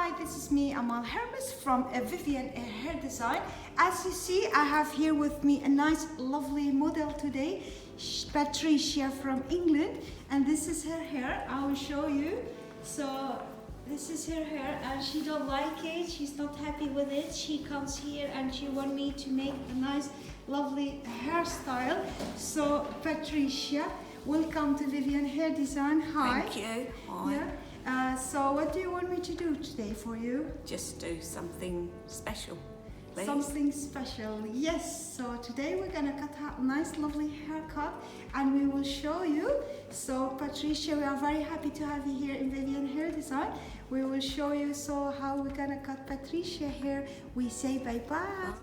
Hi, this is me, Amal Hermes from Vivian Hair Design. As you see, I have here with me a nice, lovely model today, Patricia from England, and this is her hair. I will show you. So this is her hair, and she don't like it. She's not happy with it. She comes here and she want me to make a nice, lovely hairstyle. So Patricia, welcome to Vivian Hair Design. Hi. Thank you. Hi. Yeah. So what do you want me to do today for you? Just do something special, please. Something special, yes. So today we're gonna cut out a nice lovely haircut and we will show you. So Patricia, we are very happy to have you here in Vivian Hair Design. We will show you so how we're gonna cut Patricia hair. We say bye-bye.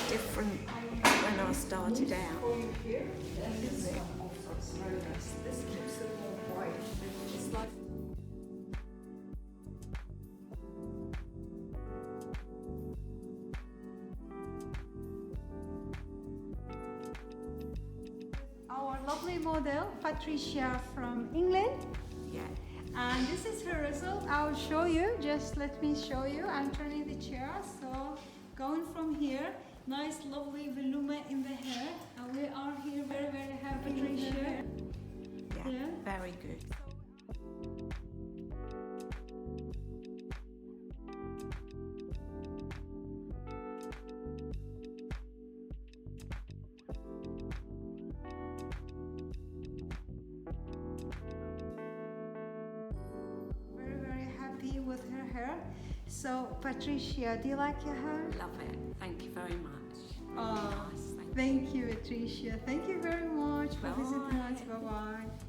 different when I started out. This one also is very nice. This keeps it more white. It's like our lovely model Patricia from England. Yeah. And this is her result. I'll show you. Just let me show you. I'm turning the chair. So going from here, nice lovely volume in the hair. And we are here very, very happy, Patricia. Yeah, very good. Very, very happy with her hair. So Patricia, do you like your hair? Love it. Thank you very much. Really Oh, nice. Thank you. thank you, Patricia. Thank you very much for visiting us. Bye. Bye-bye.